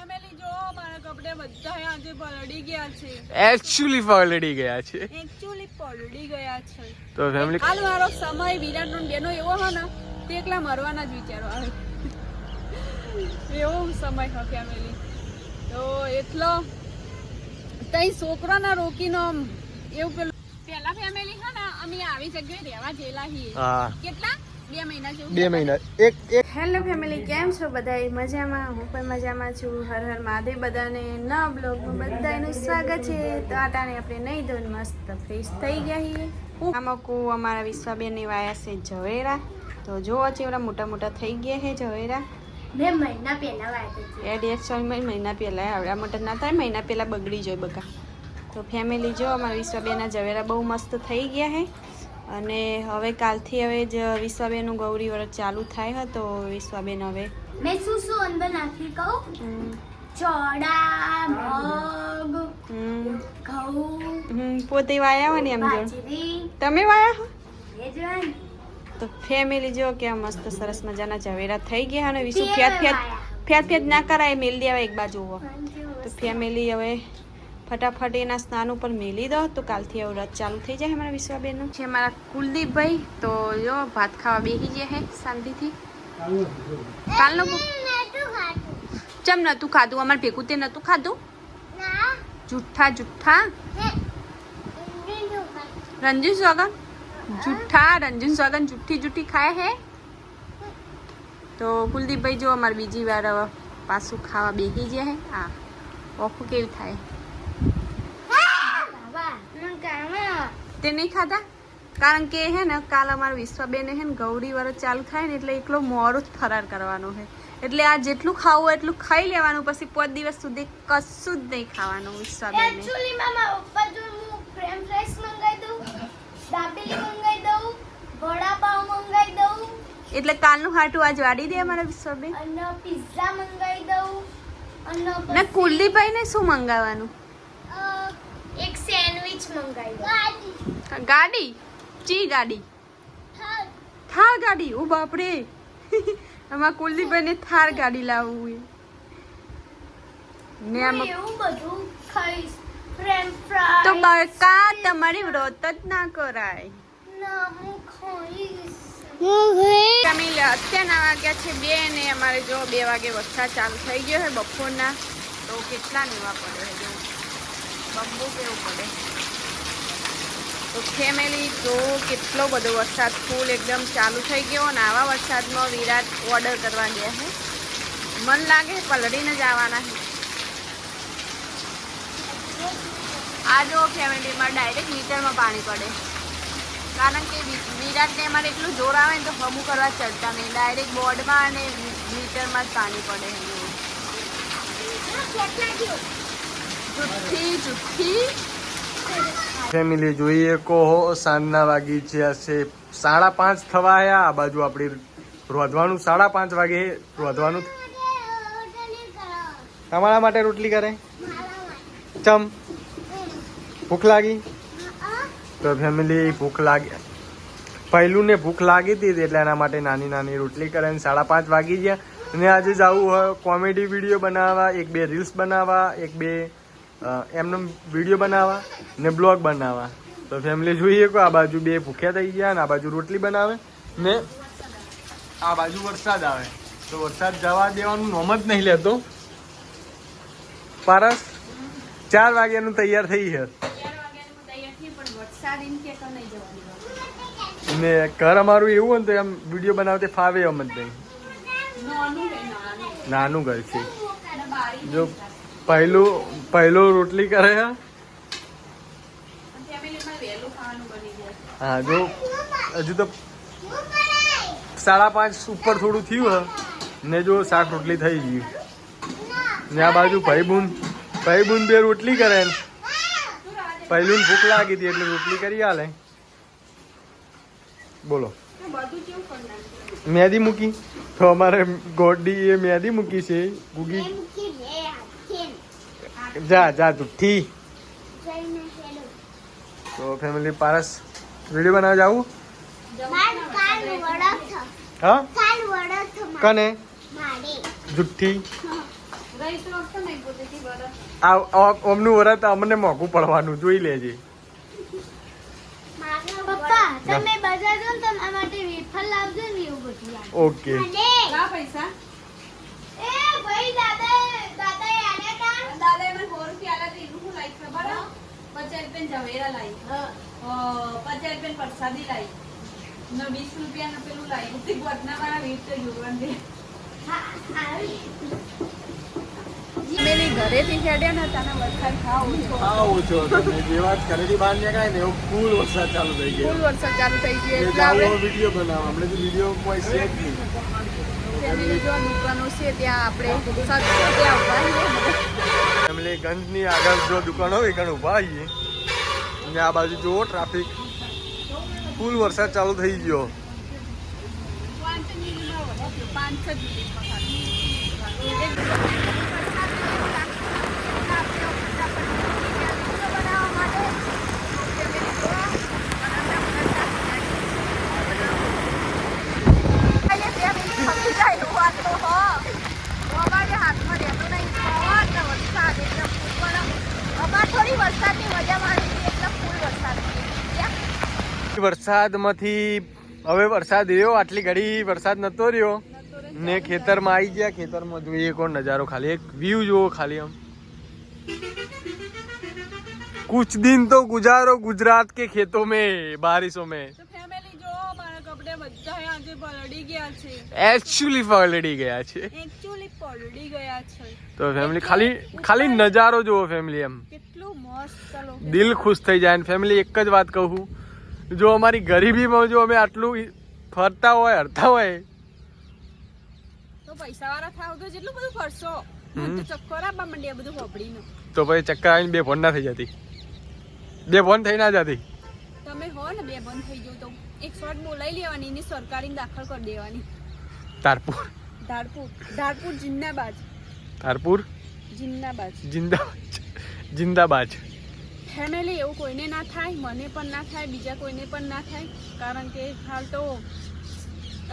Family જો મારા કપડે બધા આજે પલળી ગયા છે. એકચ્યુઅલી પલળી ગયા છે. તો ફેમિલી હાલ મારો સમય વિરાટ નો બેનો એવો હો ને તે એકલા મરવાના જ વિચારો આવે એવો સમય હો ફેમિલી. તો એટલો તઈ છોકરાના રોકીનો એવું પેલું પેલા ફેમિલી હે ને અમે આવી જગ્યાએ રહેવા જેલા છીએ. હા કેટલા 2 મહિના જેવું. 2 મહિના એક હેલો ફેમિલી, કેમ છો બધાય? મજામાં? હું પણ મજામાં છું. હર હર મહાદેવ. બધાને નવા બ્લોગમાં બધાનું સ્વાગત છે. તો આટાને આપણે નહીં ધોઈને મસ્ત ફ્રેશ થઈ ગયા છીએ. આમાં અમારા વિશ્વાબેન ની વાયા છે ઝવેરા. તો જોવો ચેવડા મોટા મોટા થઈ ગયા છે ઝવેરા. મેં મહિના પહેલા વાયા એડ 1 મહિના પહેલા આવડા મોટા ના થાય, મહિના પહેલા બગડી જાય બકા. તો ફેમિલી જો અમારા વિશ્વાબેનના ઝવેરા બહુ મસ્ત થઈ ગયા છે. અને હવે કાલથી હવે જ વિશ્વાબેનનું ગૌરી વ્રત ચાલુ થાય તો વિશ્વાબેન હવે મેં શું અંદર નાખી કહું? ચોડા, મગ, ઘઉં, પોતે વાયા હોય ને એમ જો બાજરી, તમે વાયા હો. વેજવાન. તો ફેમિલી જો કે મસ્ત સરસ મજાના ઝવેરા થઈ ગયા અને વિશ્વ ફેટ ના કરાય મેલ દેવા એક બાજુ હો. તો ફેમિલી હવે ફટાફટ એના સ્નાન ઉપર મેલી દો તો કાલથી હવે વ્રત ચાલુ થઈ જાય અમારા વિશ્વાબેનનું. છે મારા કુલદીપભાઈ તો જો ભાત ખાવા બેસી ગયા હે શાંતિથી. કાલનું ચમ નતું ખાધું? અમારે ભેગું તે નતું ખાધું. જુઠ્ઠા રંજન સોગન જુઠ્ઠી ખાય હે. તો કુલદીપભાઈ જો અમારે બીજી વાર પાછું ખાવા બેસી ગયા હે. હા ઓખું કેવું થાય તે નહીં ખાધા? કારણ કે હે ને કાલ અમારા વિશ્વાબેન હે ને ગૌરી વ્રત ચાલુ થાય ને એટલે એકલો મોડું જ ફરાર કરવાનો છે. એટલે આ જેટલું ખાવું એટલું ખાઈ લેવાનું, પછી 5 દિવસ સુધી કશું જ નહીં ખાવાનું વિશ્વાબેન. એક્ચ્યુઅલી મામા ઉપર જો હું ફ્રેન્ચ ફ્રાઈસ મંગાઈ દઉં, દાબેલી મંગાઈ દઉં, વડાપાવ મંગાઈ દઉં, એટલે કાલનું હાટું આજ વાડી દે અમારા વિશ્વાબેન. અને પિઝા મંગાઈ દઉં, અને ને કુલદીપભાઈ ને શું મંગાવવાનું? એક સેન્ડવિચ મંગાઈ દઉં. ગાડી ચી ગાડી? થાર ગાડી. ઓ બાપરે અમારા કુલદીપભાઈ ને થાર ગાડી લાવવું ને આમાં એવું બધું ખાઈશ. ફ્રેન્ચ ફ્રાઈસ તો બકા તમારી વ્રત જ ના કરાય. ના હું ખાઈશ. ફેમિલી અત્યારના વાગ્યા છે 2 ને અમારે જો 2 વાગે વરસાદ ચાલુ થઈ ગયો છે બપોરના. તો કેટલા નેવા પડે છે જો બમ્બુ કેવું પડે. તો ફેમિલી જો કેટલો બધો વરસાદ ફૂલ એકદમ ચાલુ થઈ ગયો અને આવા વરસાદમાં વિરાટ ઓર્ડર કરવા ગયા છે. મન લાગે પલળીને જ આવવાના છે. આ જો ફેમિલીમાં ડાયરેક્ટ મીટરમાં પાણી પડે. કારણ કે વિરાટને અમારે એટલું જોર આવે ને તો હમું કરવા ચડતા નહીં, ડાયરેક્ટ બોર્ડમાં અને મીટરમાં જ પાણી પડે. જુઠ્ઠી ફેમિલી જોઈએ કહો સાંજના વાગી છે 5:30 થવા આવ્યા. આ બાજુ આપણી રોધવાનું 5:30 વાગે રોધવાનું. તમારા માટે રોટલી કરે ચમ ભૂખ લાગી? તો ફેમિલી ભૂખ લાગી, પહેલું ને ભૂખ લાગી હતી એટલે એના માટે નાની નાની રોટલી કરે. 5:30 વાગી ગયા અને આજે જવું હોય કોમેડી વિડીયો બનાવવા, 1-2 રીલ્સ બનાવવા, 1-2 એમનો વિડીયો બનાવવા ને બ્લોગ બનાવવા. તો ફેમિલી જોઈએ કે આ બાજુ 2 ભૂખ્યા થઈ ગયા ને આ બાજુ રોટલી બનાવે ને આ બાજુ વરસાદ આવે. તો વરસાદ જવા દેવાનું નોમ જ નહીં લેતો. પારસ 4 વાગ્યાનું તૈયાર થઈ છે ને ઘર અમારું એવું હોય ને તો એમ વિડીયો બનાવતે ફાવે એમ જ નહીં. નાનું ઘર છે. જો પહેલો રોટલી કરે છે. હા જો હજુ તો 5:30 ઉપર થોડું થયું હે ને જો શાક રોટલી થઈ ગઈ ને આ બાજુ ભાઈબુન 2 રોટલી કરે ને પહેલું ભૂખ લાગી હતી એટલે રોટલી કરી આલે. બોલો મેદી મૂકી તો અમારે ગોડી એ મેદી મૂકી છે. ગુગી જા જુઠ્ઠી. તો ફેમિલી પારસ વિડીયો બનાવવા જાવું? હા કને જુઠ્ઠી ઓમનું વરત અમને મોંઘું પડવાનું જોઈ લેજે. પપ્પા તમે બજાર જો ને તમારા માટે વેફર લાવજો ને એવું બધું. ઓકે પૈસા એ ભાઈ દાદા આને કા દાદા મને 100 રૂપિયા આલા દીધું હું લાઈ ખબર 50 રૂપિયા જવેરા લાઈ 50 રૂપિયા પ્રસાદી લાઈ ને 20 રૂપિયા નું પેલું લાઈ ઉતી ગોટના વાળા વીટ જોડવાનું દે. હા આવી મેલી ઘરેથી હેડ્યા ને તાના વરસાદ ખાવું છો તમે જે વાત કરેલી બહાર નીકળાય ને એવું ફૂલ વરસાદ ચાલુ થઈ ગયો. ફૂલ વરસાદ ચાલુ થઈ ગયો એટલે ચાલો આપણે વિડીયો બનાવો. આપણે તો વિડીયો કોઈ છે જ નહીં. ફેમિલી જો દુકાનો છે ત્યાં આપણે ત્યાં ઉભા રહીએ. ફેમિલી ગંજની આગળ જો દુકાન હોય ત્યાં ઊભા આવીએ અને આ બાજુ જુઓ ટ્રાફિક ફૂલ વરસાદ ચાલુ થઈ ગયો. 5 મિનિટમાં વરસાદમાંથી હવે વરસાદ રહ્યો, આટલી ઘડી વરસાદ નતો રહ્યો ને ખેતરમાં આવી ગયા. ખેતરમાં જોઈએ કોણ નજારો, ખાલી એક વ્યૂ જુઓ ખાલી. આમ कुछ दिन तो गुजारो गुजरात के खेतों में बारिशों में. તો ફેમિલી જો મારા કપડે બધા આજે પલળી ગયા છે. एक्चुअली पलड़ी गया છે. એકચ્યુઅલી પલળી ગયા છે. તો ફેમિલી ખાલી નજારો જુઓ ફેમિલી. એમ કેટલું મસ્ત લો. દિલ ખુશ થઈ જાય. ફેમિલી એક જ વાત કહું, જો અમારી ગરીબીમાં જો અમે આટલું ફરતા હોય હરતા હોય તો પૈસા વાળા થાવ તો જેટલું બધું ફરશો મને તો ચક્કર આપવા માંડ્યા બધું હોપડીનું. તો પછી ચક્કર આવીને બે ફોન ના થઈ જતી, બે ફોન થઈ ના જતી. તમે હો ને બે બંધ થઈ ગયું તો એક શોર્ટ બોલાવી લેવાની એની સરકારી દાખલ કરી દેવાની. તારપુર ધારપુર જિંદાબાદ. તારપુર જિંદાબાદ. ફેમિલી એવું કોઈને ના થાય, મને પણ ના થાય, બીજા કોઈને પણ ના થાય. કારણ કે હાલ તો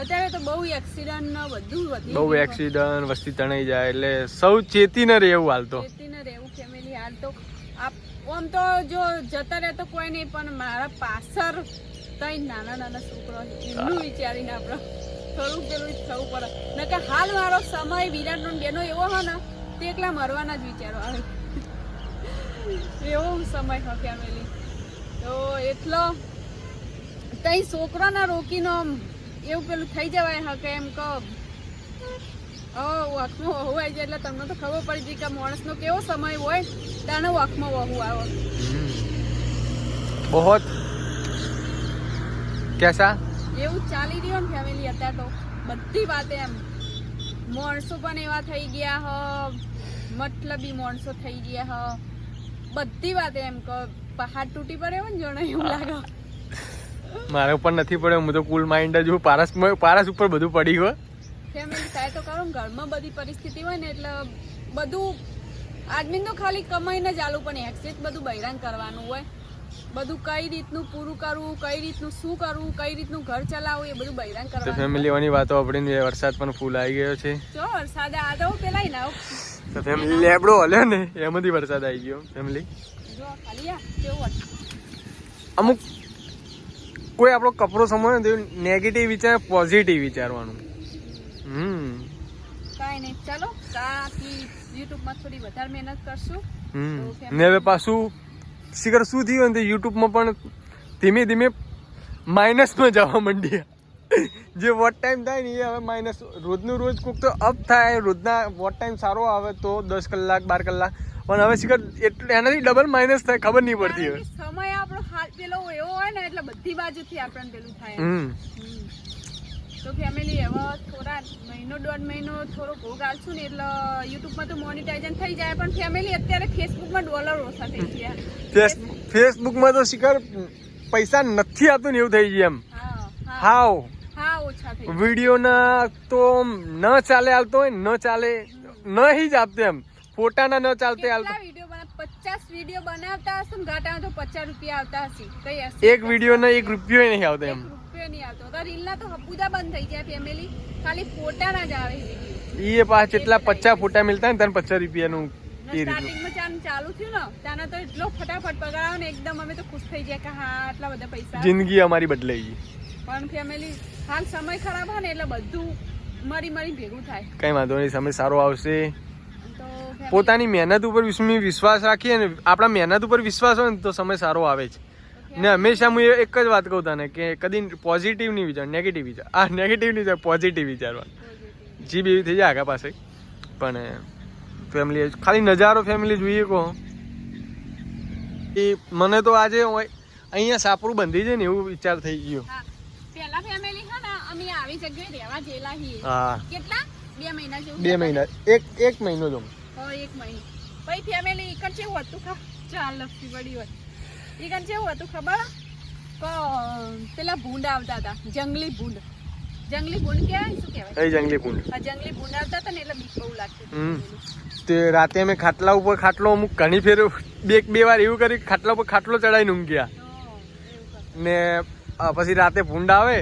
અત્યારે તો બહુ એક્સિડન્ટ ને બધું વધી બહુ એક્સિડન્ટ વસ્તી તણાઈ જાય એટલે સૌ ચેતીને રહેવું. હાલ તો ચેતીને રહેવું ફેમિલી. હાલ તો આમ તો જો જતા રહે તો કોઈ નહીં, પણ મારા પાછળ કઈ નાના છોકરો એમનું વિચારીને આપણે થોડુંક પેલું થવું પડે. નકર હાલ મારો સમય વિરાટનો બેનો એવો હોય ને તે એકલા મરવાના જ વિચારો આવે એવો સમય હોય ફેમિલી. તો એટલો કઈ છોકરાના રોકીને એવું પેલું થઈ જવાય હકે એમ કહો વખમાં વહુ આવી જાય એટલે તમને તો ખબર પડી જાય કે માણસનો કેવો સમય હોય તાને વખમાં વહુ આવે. બહોત કેસા એવું ચાલી રહ્યું ને ફેમિલી. અત્યારે તો બધી વાતે એમ માણસો પણ એવા થઈ ગયા હ, મતલબી માણસો થઈ ગયા હ. બધી વાતે એમ કે પહાડ તૂટી પડે ને જોણે એવું લાગે. મારા ઉપર નથી પડ્યો, હું તો કુલ માઇન્ડ જ હું. પારસ ઉપર બધું પડી ગયો. ફેમિલી થાય તો કરો ને, ઘરમાં બધી પરિસ્થિતિ હોય ને એટલે બધું આદમી તો ખાલી કમાઈને જ આલું, પણ એક્સેસ બધું બૈરાન કરવાનું હોય. બધું કઈ રીતનું પૂરું કરવું, કઈ રીતનું શું કરવું, કઈ રીતનું ઘર ચલાવવું એ બધું બૈરાન તો કરવાનું. ફેમિલીઓની વાતો આપણી વરસાદ પણ ફૂલ આવી ગયો છે. જો વરસાદ આ તો પેલા ના તો ફેમિલી લેબડો હલ્યો ને એમાંથી વરસાદ આવી ગયો. ફેમિલી જો ખાલી આ કેવું અમુક કોઈ આપણો કપડો સમય ને નેગેટિવ વિચાર પોઝિટિવ વિચારવાનું. કાંઈ નહીં, ચાલો કાકી યુટ્યુબમાં થોડી વધારે મહેનત કરશું. ને હવે પાછું શિખર શું થયું ને યુટ્યુબમાં પણ ધીમે ધીમે માઇનસમાં જવા માંડ્યા. જે વોટ ટાઈમ થાય ને એ હવે માઇનસ. રોજનું રોજ કોઈક તો અપ થાય, રોજના વોટ ટાઈમ સારો આવે તો 10 કલાક 12 કલાક, પણ હવે શિખર એટલું એનાથી ડબલ માઇનસ થાય, ખબર નહીં પડતી હવે. સમય આપણો હાલ પેલો એવો હોય ને એટલે બધી બાજુથી આપણને પેલું થાય. તો ફેમિલી હવે થોડા મહિનો 1.5 મહિનો થોડો ભોગ આલશું ને એટલે યુટ્યુબમાં તો મોનિટાઇઝેશન થઈ જાય. પણ ફેમિલી અત્યારે ફેસબુકમાં ડોલર ઓછા થઈ ગયા. ફેસબુકમાં તો શિખર પૈસા નથી આપતું ને એવું થઈ ગયું એમ. હાવ ઓછા થઈ વિડીયો ના તો ન ચાલે હાલતો હોય, ન ચાલે નહીં જ આપતો એમ. ફોટાના ન ચાલતે હાલતો. 50 વિડીયો બનાવતા હશે ને ઘાટામાં તો 50 રૂપિયા આવતા હશે. કઈ એક વિડીયો ના 1 રૂપિયો નહીં આવતો એમ. રૂપિયો નહીં આવતો. તો રીલના તો હપુદા બંધ થઈ ગયા ફેમિલી. ખાલી ફોટાના જ આવે વિડીયો. એ પાછ કેટલા 50 ફોટા મિલતા ને તને 50 રૂપિયાનું એ રીતનું સ્ટાર્ટિંગમાં ચાલુ થયું ને ત્યાંના તો એટલો ફટાફટ પગાર આવે ને એકદમ અમે તો ખુશ થઈ જાય કે હા આટલા બધા પૈસા જિંદગી અમારી બદલાઈ ગઈ. પણ ફેમિલી હાલ સમય ખરાબ હોય ને એટલે બધું મરી ભેગું થાય. કઈ વાંધો નહીં, સમય સારો આવશે. તો પોતાની મહેનત ઉપર વિશ્વાસ રાખીએ ને, આપણા મહેનત ઉપર વિશ્વાસ હોય ને તો સમય સારો આવે જ. ને હંમેશા હું એક જ વાત કહું તને કે કદી પોઝિટિવ નહીં વિચાર, નેગેટિવ વિચાર. નેગેટિવ નહીં વિચાર, પોઝિટિવ વિચારવાનું. જીભ એવી થઈ જાય આગા પાસે. પણ ફેમિલી ખાલી નજારો ફેમિલી જોઈએ કહો એ મને તો આજે અહીંયા સાપરું બંધી છે ને એવું વિચાર થઈ ગયો. પહેલા ફેમિલી છે ને અમે આવી જગ્યાએ રહેવા જેલા છીએ. હા કેટલા 2 મહિના જેવું. 2 મહિના, એક મહિનો જ. 1 મહિનો પછી ફેમિલી ઈકણ કેવું હતું ચાલ લપસી પડી હોય. ઈકણ કેવું હતું ખબર કે પેલા ભૂંડ આવતા હતા, જંગલી ભૂંડ કહેવાય શું કહેવાય? જંગલી ભૂંડ. જંગલી ભૂંડ આવતા હતા ને એટલે બીક બહુ લાગતી. તે રાતે અમે ખાટલા ઉપર ખાટલો અમુક ઘણી ફેર બે વાર એવું કરી ખાટલા ઉપર ખાટલો ચડાવીને ઊંઘ્યા. ને પછી રાતે ભૂંડ આવે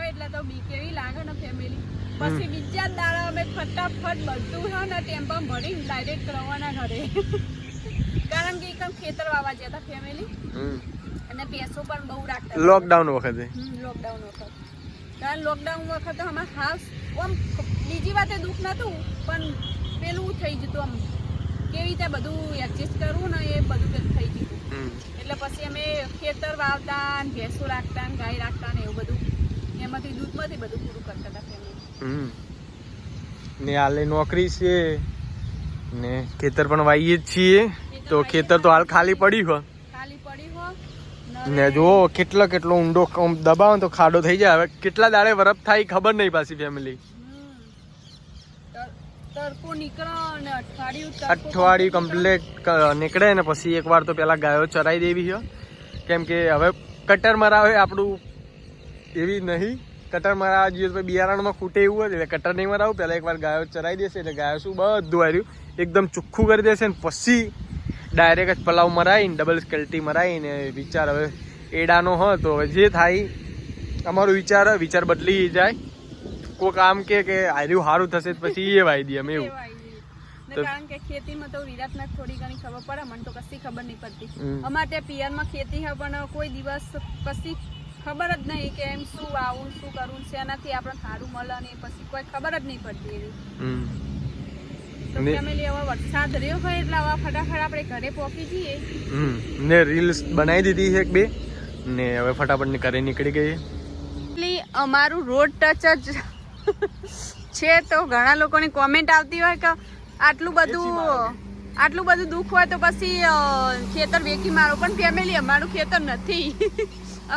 એટલે તો બીક એવી લાગે ને ફેમિલી. પછી બીજા દાડા અમે ફટાફટ બધું છે ને ટેમ્પા ભરી ડાયરેક્ટ રવાના ઘરે. કારણ કે એકમ ખેતર વાવા જતા ફેમિલી અને પેસો પણ બહુ રાખતા. લોકડાઉન વખતે લોકડાઉન વખતે અમારે ખાસ આમ બીજી વાતે દુઃખ નતું પણ પેલું થઈ જતું આમ કેવી રીતે બધું એડજસ્ટ કરવું ને એ બધું પેલું થઈ જતું. એટલે પછી અમે ખેતર વાવતા ને ભેંસો રાખતા ને ગાય રાખતા ને એવું બધું એમાંથી દૂધમાંથી બધું પૂરું કરતા હતા ફેમિલી. ને હાલે નોકરી છે ને ખેતર પણ વાઈએ જ છીએ તો ખેતર તો હાલ ખાલી પડ્યું હોય ને જો કેટલો ઊંડો દબાવો તો ખાડો થઈ જાય. હવે કેટલા દાડે વરફ થાય ખબર નહીં પાછી ફેમિલી. અઠવાડિયું કમ્પ્લીટ નીકળે ને પછી એકવાર તો પેલા ગાયો ચરાઈ દેવી છે. કેમ કે હવે કટર મરાવે આપણું એવી નહીં. કટર મરાવા જઈએ તો બિયારણમાં ખૂટે એવું હોય એટલે કટર નહીં મરાવું. પહેલાં એકવાર ગાયો ચરાઈ દેશે એટલે ગાયો શું બધું આવ્યું એકદમ ચોખ્ખું કરી દેશે ને પછી ડાયરેક્ટ જ પલાવ મરાઈને ડબલ સ્કેલ્ટી મરાઈને વિચાર હવે એડાનો હોય તો હવે જે થાય અમારો વિચાર બદલી જાય. કોઈક આમ કે આર્યું સારું થશે પછી એ વાઈ દઈએ અમે એવું. કારણ કે ખેતીમાં તો વિરાટને થોડી ઘણી ખબર પડે, મને તો કશી ખબર નહીં પડતી. અમારે પિયરમાં ખેતી છે પણ કોઈ દિવસ કશી ખબર જ નહીં કે એમ શું વાવું શું કરવું છે એનાથી આપણે સારું મળે ને પછી કોઈ ખબર જ નહીં પડતી એવી. ફેમિલી હવે વરસાદ રહ્યો હોય એટલે હવે ફટાફટ આપણે ઘરે પહોંચી જઈએ. ને રીલ્સ બનાવી દીધી છે 1-2 ને હવે ફટાફટ ને ઘરે નીકળી ગઈ. અમારું રોડ ટચ જ છે તો ઘણા લોકોની કોમેન્ટ આવતી હોય કે આટલું બધું દુઃખ હોય તો પછી ખેતર વેકી મારો. પણ ફેમિલી અમારું ખેતર નથી.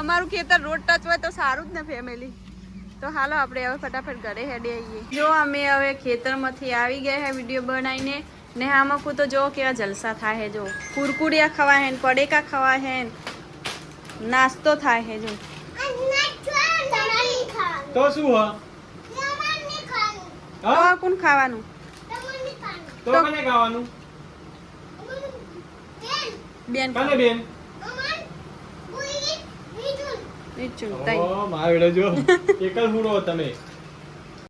અમારું ખેતર રોડ ટચ હોય તો સારું જ ને ફેમિલી. તો હાલો આપણે હવે ફટાફટ ઘરે હેડે આવીએ. જો અમે હવે ખેતરમાંથી આવી ગયા હે વિડીયો બનાવીને ને આમાં તો જો કેવા જલસા થાય હે. જો કુરકુરિયા ખવાય હે, પડેકા ખવાય હે, નાસ્તો થાય હે. જો તો શું હા કોણ ખાવાનું તો કોને ખાવાનું બેન બેન નીચું મારે જો એક જ હુડો તમે